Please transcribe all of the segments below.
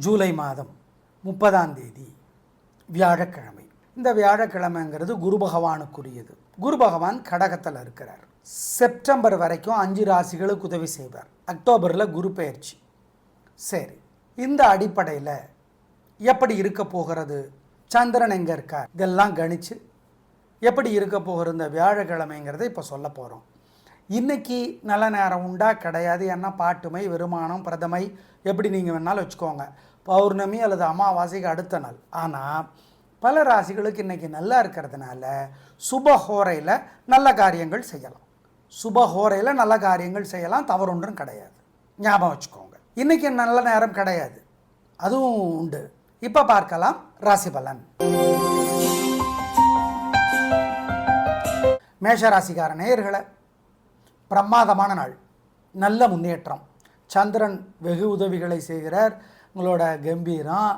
ஜூலை மாதம் 30ஆம் தேதி வியாழக்கிழமை. இந்த வியாழக்கிழமைங்கிறது குரு பகவானுக்குரியது. குரு பகவான் கடகத்தில் இருக்கிறார். செப்டம்பர் வரைக்கும் 5 ராசிகளுக்கு உதவி செய்வார். அக்டோபரில் குரு பெயர்ச்சி. சரி, இந்த அடிப்படையில் எப்படி இருக்க போகிறது, சந்திரன் எங்கே இருக்கார், இதெல்லாம் கணித்து எப்படி இருக்க போகிற இந்த வியாழக்கிழமைங்கிறத இப்போ சொல்ல போகிறோம். இன்றைக்கி நல்ல நேரம் உண்டா கிடையாது, ஏன்னா பாட்டுமை, வருமானம், பிரதமை எப்படி நீங்கள் வேணாலும் வச்சுக்கோங்க, பௌர்ணமி அல்லது அமாவாசைக்கு அடுத்த நாள். ஆனால் பல ராசிகளுக்கு இன்றைக்கி நல்லா இருக்கிறதுனால சுபஹோரையில் நல்ல காரியங்கள் செய்யலாம். சுபஹோரையில் நல்ல காரியங்கள் செய்யலாம், தவறு ஒன்றும் கிடையாது. ஞாபகம் வச்சுக்கோங்க. இன்றைக்கி நல்ல நேரம் கிடையாது, அதுவும் உண்டு. இப்போ பார்க்கலாம் ராசி பலன். மேஷராசிக்கார நேயர்களை, பிரமாதமான நாள், நல்ல முன்னேற்றம். சந்திரன் வெகு உதவிகளை செய்கிறார். உங்களோட கம்பீரம்,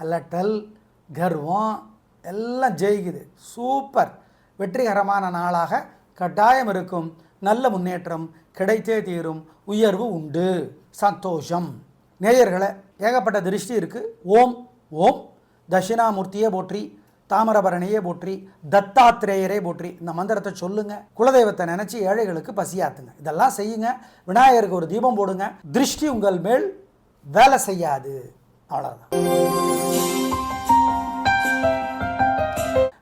அலட்டல், கர்வம் எல்லாம் ஜெயிக்குது. சூப்பர், வெற்றிகரமான நாளாக கட்டாயம் இருக்கும். நல்ல முன்னேற்றம் கிடைத்தே தீரும். உயர்வு உண்டு, சந்தோஷம். நேயர்களை, ஏகப்பட்ட திருஷ்டி இருக்குது. ஓம் ஓம் தட்சிணாமூர்த்தியே போற்றி, தாமிரபரணியே போற்றி, தத்தாத்திரேயரே போற்றி. இந்த மந்திரத்தை சொல்லுங்கள். குலதெய்வத்தை நினச்சி ஏழைகளுக்கு பசியாத்துங்க. இதெல்லாம் செய்யுங்க. விநாயகருக்கு ஒரு தீபம் போடுங்க. திருஷ்டி உங்கள் மேல் வேலை செய்யாது. அவ்வளோதான்.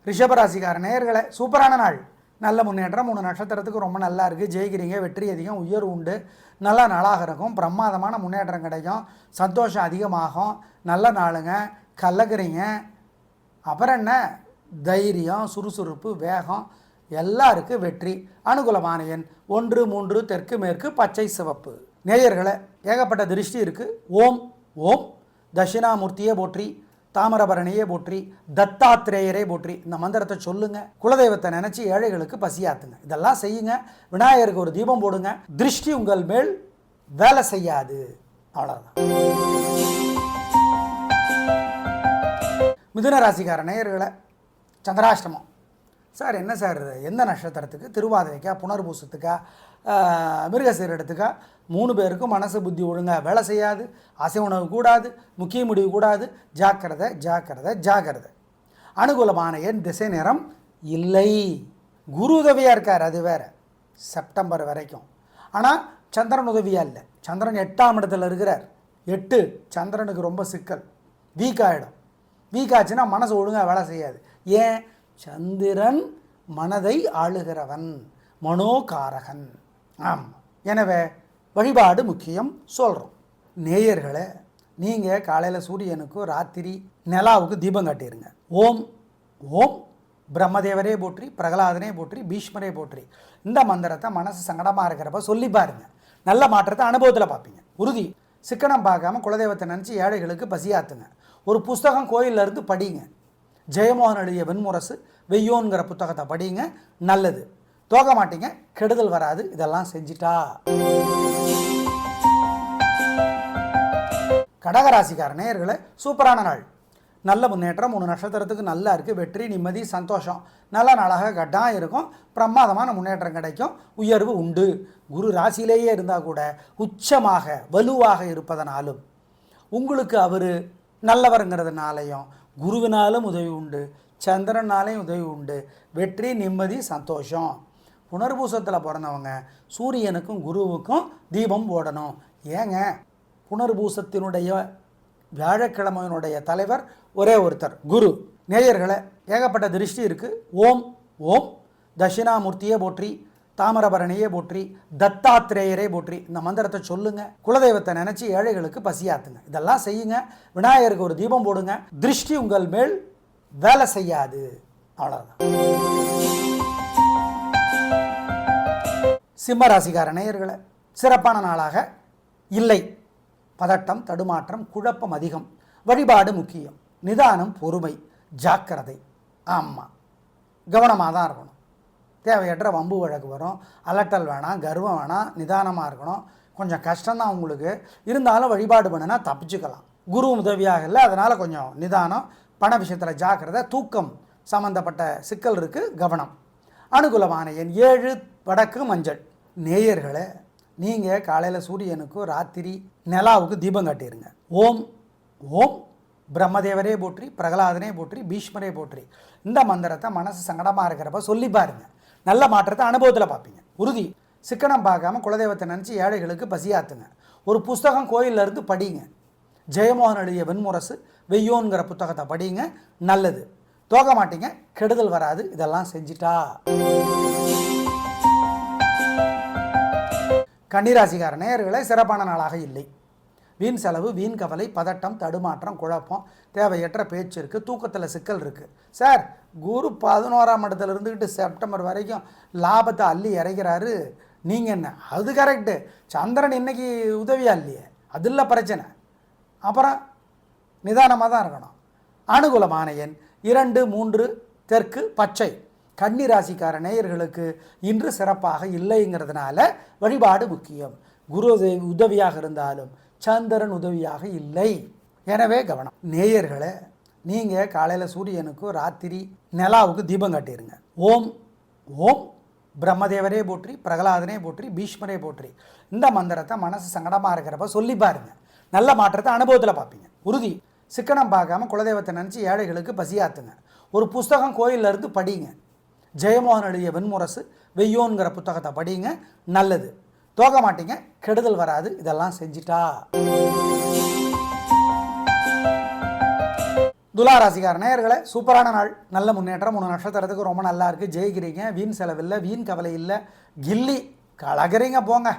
ரிஷபராசிக்கார நேயர்களை, சூப்பரான நாள், நல்ல முன்னேற்றம். 3 நட்சத்திரத்துக்கு ரொம்ப நல்லா இருக்குது. ஜெயிக்கிறீங்க, வெற்றி அதிகம், உயர்வு உண்டு. நல்ல நாளாக இருக்கும். பிரமாதமான முன்னேற்றம் கிடைக்கும். சந்தோஷம் அதிகமாகும். நல்ல நாளுங்க. கலக்குறீங்க. அப்புறம் என்ன, தைரியம், சுறுசுறுப்பு, வேகம் எல்லாருக்கும் வெற்றி. அனுகூலமான எண் 1, 3, தெற்கு மேற்கு, பச்சை சிவப்பு. நேயர்களை, ஏகப்பட்ட திருஷ்டி இருக்குது. ஓம் ஓம் தட்சிணாமூர்த்தியே போற்றி, தாமிரபரணியே போற்றி, தத்தாத்திரேயரே போற்றி. இந்த மந்திரத்தை சொல்லுங்கள். குலதெய்வத்தை நினச்சி ஏழைகளுக்கு பசியாத்துங்க. இதெல்லாம் செய்யுங்க. விநாயகருக்கு ஒரு தீபம் போடுங்க. திருஷ்டி உங்கள் மேல் வேலை செய்யாது. அவ்வளோதான். மிதுன ராசிக்கார நேயர்களை, சந்திராஷ்டமம். சார் என்ன சார், எந்த நட்சத்திரத்துக்கு? திருவாதிரைக்கா, புனர்பூசத்துக்கா, மிருகசீரிடத்துக்கா? 3 பேருக்கும் மனசு புத்தி ஒழுங்காக வேலை செய்யாது. அசை உணவு கூடாது, முக்கிய முடிவு கூடாது. ஜாக்கிரதை ஜாக்கிரதை ஜாக்கிரதை. அனுகூலமான எண், திசை, நேரம் இல்லை. குரு உதவியாக இருக்கார், அது வேறு, செப்டம்பர் வரைக்கும். ஆனால் சந்திரன் உதவியாக இல்லை. சந்திரன் 8ஆம் இடத்துல இருக்கிறார். 8 சந்திரனுக்கு ரொம்ப சிக்கல், வீக் ஆகிடும். வீக் ஆச்சுன்னா மனசு ஒழுங்காக வேலை செய்யாது. ஏன்? சந்திரன் மனதை ஆளுகிறவன், மனோகாரகன். ஆமாம். எனவே வழிபாடு முக்கியம் சொல்கிறோம். நேயர்களை, நீங்கள் காலையில் சூரியனுக்கும் ராத்திரி நிலாவுக்கு தீபம் காட்டிடுங்க. ஓம் ஓம் பிரம்மதேவரே போற்றி, பிரகலாதனே போற்றி, பீஷ்மரே போற்றி. இந்த மந்திரத்தை மனசு சங்கடமாக இருக்கிறப்ப சொல்லி பாருங்கள். நல்ல மாற்றத்தை அனுபவத்தில் பார்ப்பீங்க. உறுதி. சிக்கனம் பார்க்காம குலதெய்வத்தை நினச்சி ஏழைகளுக்கு பசியாத்துங்க. ஒரு புஸ்தகம் கோயிலிருந்து படிங்க. ஜெயமோகன் எழுதிய வெண்முரசு வெய்யோன்கிற புத்தகத்தை படிங்க. நல்லது. தோக மாட்டீங்க, கெடுதல் வராது. இதெல்லாம் செஞ்சிட்டா. கடகராசிக்கார நேயர்களே, சூப்பரான நாள், நல்ல முன்னேற்றம். 3 நட்சத்திரத்துக்கு நல்லா இருக்குது. வெற்றி, நிம்மதி, சந்தோஷம். நல்ல நாளாக கட்டாயம் இருக்கும். பிரமாதமான முன்னேற்றம் கிடைக்கும். உயர்வு உண்டு. குரு ராசியிலேயே இருந்தால் கூட உச்சமாக வலுவாக இருப்பதனாலும், உங்களுக்கு அவர் நல்லவருங்கிறதுனாலையும், குருவினாலும் உதவி உண்டு, சந்திரனாலையும் உதவி உண்டு. வெற்றி, நிம்மதி, சந்தோஷம். புனர்பூசத்தில் பிறந்தவங்க சூரியனுக்கும் குருவுக்கும் தீபம் போடணும். ஏங்க, புனர்பூசத்தினுடைய வியாழக்கிழமையினுடைய தலைவர் ஒரே ஒருத்தர், குரு. நேயர்களை, ஏகப்பட்ட திருஷ்டி இருக்குது. ஓம் ஓம் தட்சிணாமூர்த்தியே போற்றி, தாமிரபரணியே போற்றி, தத்தாத்திரேயரே போற்றி. இந்த மந்திரத்தை சொல்லுங்கள். குலதெய்வத்தை நினச்சி ஏழைகளுக்கு பசியாத்துங்க. இதெல்லாம் செய்யுங்க. விநாயகருக்கு ஒரு தீபம் போடுங்க. திருஷ்டி உங்கள் மேல் வேலை செய்யாது. அவ்வளோதான். சிம்ம ராசிக்கார நேயர்களை, சிறப்பான நாளாக இல்லை. பதட்டம், தடுமாற்றம், குழப்பம் அதிகம். வழிபாடு முக்கியம். நிதானம், பொறுமை, ஜாக்கிரதை. ஆமாம், கவனமாக தான் இருக்கணும். தேவையற்ற வம்பு வழக்கு வரும். அலட்டல் வேணாம், கர்வம் வேணாம், நிதானமாக இருக்கணும். கொஞ்சம் கஷ்டம்தான் உங்களுக்கு, இருந்தாலும் வழிபாடு பண்ணினா தப்பிச்சுக்கலாம். குரு உதவியாக இல்லை, அதனால் கொஞ்சம் நிதானம். பண விஷயத்தில் ஜாக்கிரதை. தூக்கம் சம்மந்தப்பட்ட சிக்கல் இருக்குது, கவனம். அனுகூலமான எண் 7, வடக்கு, மஞ்சள். நேயர்களை, நீங்கள் காலையில் சூரியனுக்கும் ராத்திரி நிலாவுக்கு தீபம் காட்டிடுங்க. ஓம் ஓம் பிரம்மதேவரே போற்றி, பிரகலாதனே போற்றி, பீஷ்மரே போற்றி. இந்த மந்திரத்தை மனசு சங்கடமாக இருக்கிறப்ப சொல்லி பாருங்க. நல்ல மாற்றத்தை அனுபவத்தில் பார்ப்பீங்க, உறுதி. சிக்கனம் பார்க்காம குலதெய்வத்தை நினச்சி ஏழைகளுக்கு பசியாத்துங்க. ஒரு புஸ்தகம் கோயிலிருந்து படிங்க. ஜெயமோகன் எழுதிய வெண்முரசு வெய்யோன்கிற புத்தகத்தை படிங்க, நல்லது. தோக மாட்டீங்க, கெடுதல் வராது. இதெல்லாம் செஞ்சிட்டா. கன்னிராசிக்கார நேயர்களே, சிறப்பான நாளாக இல்லை. வீண் செலவு, வீண் கவலை, பதட்டம், தடுமாற்றம், குழப்பம், தேவையற்ற பேச்சு இருக்குது, தூக்கத்தில் சிக்கல் இருக்குது. சார், குரு 11ஆம் இடத்துல இருந்துக்கிட்டு செப்டம்பர் வரைக்கும் லாபத்தை அள்ளி இறைக்கிறாரு. நீங்கள் என்ன, அது கரெக்டு. சந்திரன் இன்னைக்கு உதவியா இல்லையே, அது இல்லை பிரச்சனை. அப்புறம் நிதானமாக தான் இருக்கணும். அனுகூலமான எண் 2, 3, தெற்கு பச்சை. கன்னி ராசிக்கார நேயர்களுக்கு இன்று சிறப்பாக இல்லைங்கிறதுனால வழிபாடு முக்கியம். குரு உதவியாக இருந்தாலும் சந்திரன் உதவியாக இல்லை, எனவே கவனம். நேயர்களை, நீங்கள் காலையில் சூரியனுக்கும் ராத்திரி நிலாவுக்கு தீபம் காட்டிடுங்க. ஓம் ஓம் பிரம்மதேவரே போற்றி, பிரகலாதனே போற்றி, பீஷ்மரே போற்றி. இந்த மந்திரத்தை மனசு சங்கடமாக இருக்கிறப்ப சொல்லி பாருங்க. நல்ல மாற்றத்தை அனுபவத்தில் பார்ப்பீங்க, உறுதி. சிக்கனம் பார்க்காம குலதெய்வத்தை நினச்சி ஏழைகளுக்கு பசியாத்துங்க. ஒரு புஸ்தகம் கோயிலிருந்து படிங்க. ஜெயமோகன் எழுதிய வெண்முரசு வெய்யோன்கிற புத்தகத்தை படிங்க, நல்லது. தோக மாட்டீங்க, கெடுதல் வராது. இதெல்லாம் செஞ்சிட்டா. துளாராசிக்கார நேயர்களே, சூப்பரான நாள், நல்ல முன்னேற்றம். 3 நட்சத்திரத்துக்கு ரொம்ப நல்லா இருக்குது. ஜெயிக்கிறீங்க, வீண் செலவில்லை, வீண் கவலை இல்லை, கில்லி கலகிறீங்க. போங்க,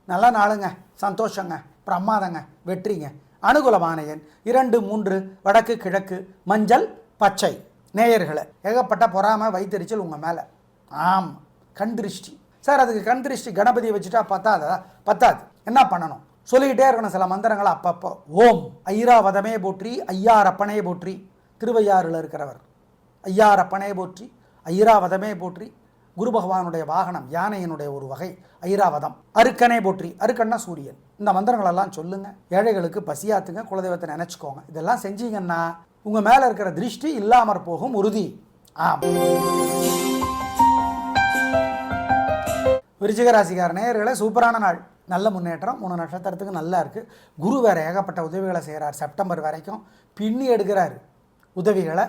நல்ல நாளுங்க, சந்தோஷங்க, பிரமாதங்க, வெற்றிங்க. அனுகூலமான எண் 2, 3, வடக்கு கிழக்கு மஞ்சள் பச்சை. நேயர்களை, ஏகப்பட்ட பொறாமை வைத்தறிச்சல் உங்கள் மேலே. ஆம், கண் திருஷ்டி. சார், அதுக்கு கண் திருஷ்டி கணபதியை வச்சுட்டா பத்தாது. என்ன பண்ணணும் சொல்லிக்கிட்டே இருக்கணும் சில மந்திரங்களை அப்பப்போ. ஓம் ஐராவதமே போற்றி, ஐயாரப்பனே போற்றி. திருவையாறில் இருக்கிறவர் ஐயாரப்பனே போற்றி, ஐராவதமே போற்றி. குரு பகவானுடைய வாகனம் யானையினுடைய ஒரு வகை ஐராவதம். அருக்கனே போற்றி, அருக்கன்னா சூரியன். இந்த மந்திரங்களெல்லாம் சொல்லுங்க. ஏழைகளுக்கு பசியாத்துங்க, குலதெய்வத்தை நினச்சிக்கோங்க. இதெல்லாம் செஞ்சீங்கன்னா உங்கள் மேலே இருக்கிற திருஷ்டி இல்லாமற் போகும், உறுதி. ஆம். விருச்சிக ராசிக்கார நேயர்களே, சூப்பரான நாள், நல்ல முன்னேற்றம். 3 நட்சத்திரத்துக்கு நல்லா இருக்குது. குரு வேறு ஏகப்பட்ட உதவிகளை செய்கிறார். செப்டம்பர் வரைக்கும் பின்னி எடுக்கிறார் உதவிகளை.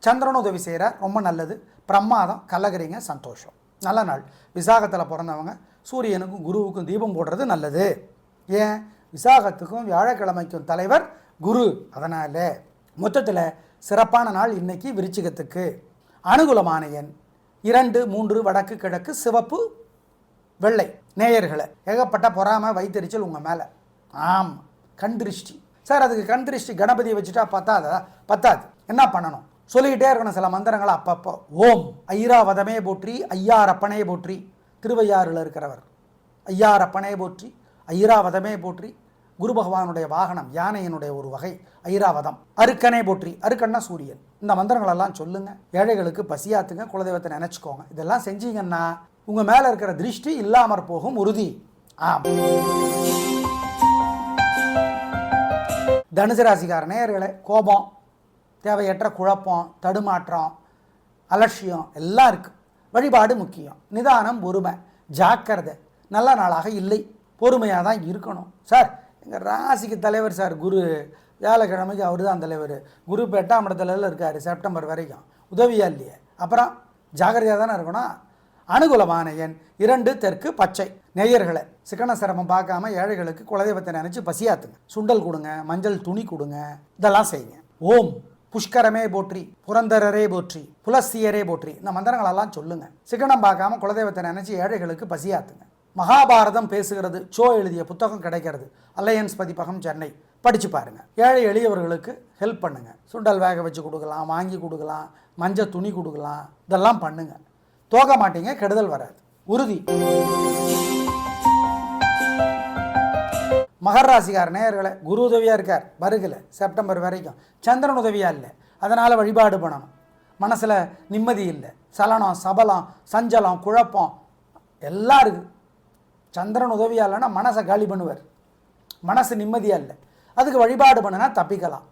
சந்திரன் உதவி செய்கிறார், ரொம்ப நல்லது. பிரமாதம், கலகிறீங்க, சந்தோஷம், நல்ல நாள். விசாகத்தில் பிறந்தவங்க சூரியனுக்கும் குருவுக்கும் தீபம் போடுறது நல்லது. ஏன், விசாகத்துக்கும் வியாழக்கிழமைக்கும் தலைவர் குரு. அதனால் மொத்தத்தில் சிறப்பான நாள் இன்னைக்கு விருச்சிகத்துக்கு. அனுகூலமான எண் 2, 3, வடக்கு கிழக்கு சிவப்பு வெள்ளை. நேயர்களை, ஏகப்பட்ட பொறாமை வைத்தறிச்சல் உங்கள் மேலே. ஆம், கண் திருஷ்டி. சார், அதுக்கு கண் திருஷ்டி கணபதியை வச்சுட்டா பத்தாது. என்ன பண்ணணும் சொல்லிக்கிட்டே இருக்கணும் சில மந்திரங்களை அப்பப்போ. ஓம் ஐராவதமே போற்றி, ஐயாரப்பனே போற்றி. திருவையாறில் இருக்கிறவர் ஐயாரப்பனே போற்றி, ஐராவதமே போற்றி. குரு பகவானுடைய வாகனம் யானையினுடைய ஒரு வகை ஐராவதம். அருக்கனே போற்றி, அருக்கன்னா சூரியன். இந்த மந்திரங்களெல்லாம் சொல்லுங்க. ஏழைகளுக்கு பசியாத்துங்க, குலதெய்வத்தை நினச்சிக்கோங்க. இதெல்லாம் செஞ்சீங்கன்னா உங்கள் மேலே இருக்கிற திருஷ்டி இல்லாமற் போகும், உறுதி. ஆம். தனுசு ராசிக்கார நேயர்களே, கோபம், தேவையற்ற குழப்பம், தடுமாற்றம், அலட்சியம் எல்லாம் இருக்குது. வழிபாடு முக்கியம். நிதானம், பொறுமை, ஜாக்கிரதை. நல்ல நாளாக இல்லை, பொறுமையாக தான் இருக்கணும். சார், எங்கள் ராசிக்கு தலைவர் சார் குரு, வியாழக்கிழமைக்கு அவர் தான் தலைவர். குரு இப்போ 8ஆம் இடத்துல இருக்கார் செப்டம்பர் வரைக்கும், உதவியா இல்லையே. அப்புறம் ஜாகிரதையாக தானே இருக்கணும். அனுகூலமான எண் 2, தெற்கு பச்சை. நேயர்களை, சிக்கன சிரமம் பார்க்காம ஏழைகளுக்கு குலதெய்வத்தை நினச்சி பசியாத்துங்க. சுண்டல் கொடுங்க, மஞ்சள் துணி கொடுங்க, இதெல்லாம் செய்யுங்க. ஓம் புஷ்கரமே போற்றி, புரந்தரரே போற்றி, புலஸ்தியரே போற்றி. இந்த மந்திரங்களெல்லாம் சொல்லுங்க. சிக்கனம் பார்க்காம குலதெய்வத்தை நினச்சி ஏழைகளுக்கு பசியாத்துங்க. மகாபாரதம் பேசுகிறது சோ எழுதிய புத்தகம் கிடைக்கிறது. அலையன்ஸ் பதிப்பகம், சென்னை. படித்து பாருங்கள். ஏழை எளியவர்களுக்கு ஹெல்ப் பண்ணுங்கள். சுண்டல் வேக வச்சு கொடுக்கலாம், வாங்கி கொடுக்கலாம், மஞ்சள் துணி கொடுக்கலாம், இதெல்லாம் பண்ணுங்கள். தோக மாட்டீங்க, கெடுதல் வராது, உறுதி. மகர ராசிக்கார நேயர்களை, குரு உதவியாக இருக்கார் வருகில் செப்டம்பர் வரைக்கும். சந்திரன் உதவியாக இல்லை, அதனால் வழிபாடு பண்ணணும். மனசில் நிம்மதி இல்லை, சலனம், சபலம், சஞ்சலம், குழப்பம் எல்லாம் இருக்குது. சந்திரன் உதவியாக இல்லைன்னா மனசை காலி பண்ணுவார். மனசு நிம்மதியாக இல்லை, அதுக்கு வழிபாடு பண்ணுனா தப்பிக்கலாம்.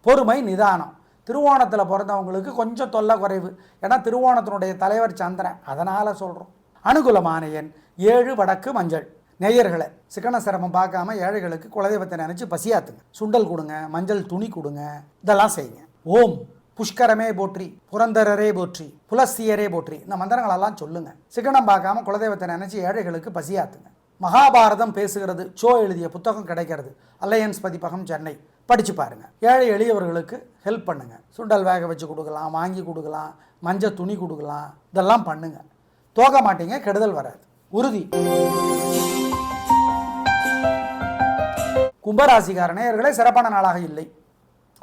பொறுமை, நிதானம். திருவோணத்தில் பிறந்தவங்களுக்கு கொஞ்சம் தொல்லை குறைவு. ஏன்னா திருவோணத்தினுடைய தலைவர் சந்திரன், அதனால் சொல்கிறோம். அனுகூலமான எண் 7, வடக்கு மஞ்சள். நேயர்களை சிக்கன சிரமம் பார்க்காம ஏழைகளுக்கு குலதெய்வத்தை நினச்சி பசியாத்துங்க. சுண்டல் கொடுங்க, மஞ்சள் துணி கொடுங்க, இதெல்லாம் செய்யுங்க. ஓம் புஷ்கரமே போற்றி, புரந்தரரே போற்றி, புலஸ்தியரே போற்றி, இந்த மந்திரங்களெல்லாம் சொல்லுங்க. சிக்கனம் பார்க்காம குலதெய்வத்தை நினச்சி ஏழைகளுக்கு பசியாத்துங்க. மகாபாரதம் பேசுகிறது சோ எழுதிய புத்தகம் கிடைக்கிறது. அலையன்ஸ் பதிப்பகம், சென்னை. படித்து பாருங்கள். ஏழை எளியவர்களுக்கு ஹெல்ப் பண்ணுங்கள். சுண்டல் வேக வச்சு கொடுக்கலாம், வாங்கி கொடுக்கலாம், மஞ்சள் துணி கொடுக்கலாம், இதெல்லாம் பண்ணுங்கள். தோக மாட்டீங்க, கெடுதல் வராது, உறுதி. கும்பராசிக்கார நேயர்களே சிறப்பான நாளாக இல்லை.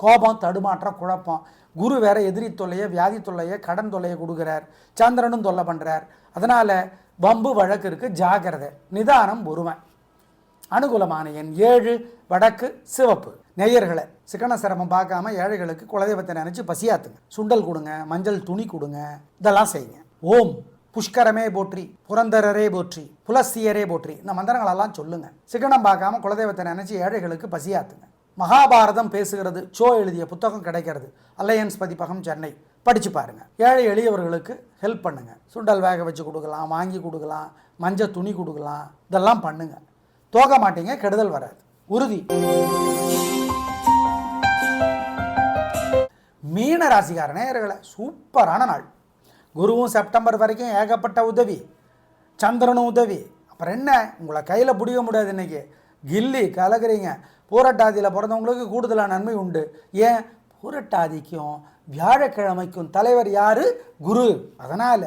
கோபம், தடுமாற்றம், குழப்பம். குரு வேற எதிரி தொல்லையை, வியாதி தொல்லையை, கடன் தொல்லையை கொடுக்குறார். சந்திரனும் தொல்லை பண்ணுறார். அதனால் வம்பு வழக்கு இருக்குது, ஜாக்கிரதை. நிதானம் ஒருவன். அனுகூலமான எண் 7, வடக்கு, சிவப்பு. நேயர்களை சிக்கன சிரமம் பார்க்காம ஏழைகளுக்கு குலதெய்வத்தை நினச்சி பசியாத்துங்க. சுண்டல் கொடுங்க, மஞ்சள் துணி கொடுங்க, இதெல்லாம் செய்யுங்க. ஓம் புஷ்கரமே போற்றி, புரந்தரரே போற்றி, புலஸ்தியரே போற்றி, இந்த மந்திரங்களெல்லாம் சொல்லுங்க. சிக்கனம் பார்க்காம குலதெய்வத்தை நினச்சி ஏழைகளுக்கு பசியாத்துங்க. மகாபாரதம் பேசுகிறது சோ எழுதிய புத்தகம் கிடைக்கிறது. அலையன்ஸ் பதிப்பகம், சென்னை. படித்து பாருங்கள். ஏழை எளியவர்களுக்கு ஹெல்ப் பண்ணுங்கள். சுண்டல் வேக வச்சு கொடுக்கலாம், வாங்கி கொடுக்கலாம், மஞ்சள் துணி கொடுக்கலாம், இதெல்லாம் பண்ணுங்கள். தோக மாட்டீங்க, கெடுதல் வராது, உறுதி. மீன ராசிக்கார நேயர்களே சூப்பரான நாள். குருவும் செப்டம்பர் வரைக்கும் ஏகப்பட்ட உதவி, சந்திரனும் உதவி. அப்புறம் என்ன, உங்களை கையில் பிடிக்க முடியாது. இன்றைக்கி கில்லி கலக்குறீங்க. பூரட்டாதியில் பிறந்தவங்களுக்கு கூடுதலான நன்மை உண்டு. ஏன், பூரட்டாதிக்கும் வியாழக்கிழமைக்கும் தலைவர் யார்? குரு. அதனால்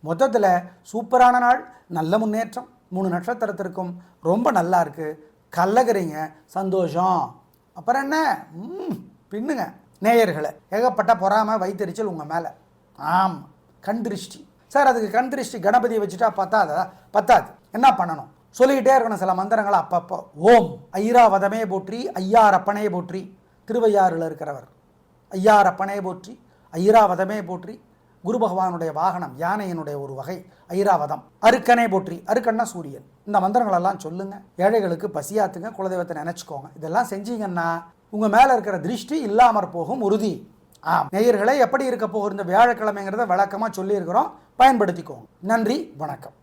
மொத்தத்தில் சூப்பரான நாள், நல்ல முன்னேற்றம். 3 நட்சத்திரத்திற்கும் ரொம்ப நல்லா இருக்குது. கலக்குறீங்க, சந்தோஷம். அப்புறம் என்ன, பின்னுங்க. நேயர்களை ஏகப்பட்ட பொறாமை, வைத்தறிச்சல் உங்கள் மேலே. ஆமாம், கண் திருஷ்டி. சார் அதுக்கு கண் திருஷ்டி கணபதியை வச்சுட்டா பத்தாது. என்ன பண்ணணும் சொல்லிக்கிட்டே இருக்கணும் சில மந்திரங்களை அப்பப்போ. ஓம் ஐராவதமே போற்றி, ஐயாரப்பனே போற்றி. திருவையாறில் இருக்கிறவர் ஐயாரப்பனே போற்றி, ஐராவதமே போற்றி. குரு பகவானுடைய வாகனம் யானையினுடைய ஒரு வகை ஐராவதம். அருக்கனே போற்றி, அருக்கன்னா சூரியன். இந்த மந்திரங்களெல்லாம் சொல்லுங்கள். ஏழைகளுக்கு பசியாத்துங்க, குலதெய்வத்தை நினச்சிக்கோங்க. இதெல்லாம் செஞ்சீங்கன்னா உங்கள் மேலே இருக்கிற திருஷ்டி இல்லாமற் போகும், உறுதி. நேயர்களே எப்படி இருக்க போகிற இந்த வியாழக்கிழமைங்கிறத விளக்கமாக சொல்லியிருக்கிறோம். பயன்படுத்திக்கோங்க. நன்றி, வணக்கம்.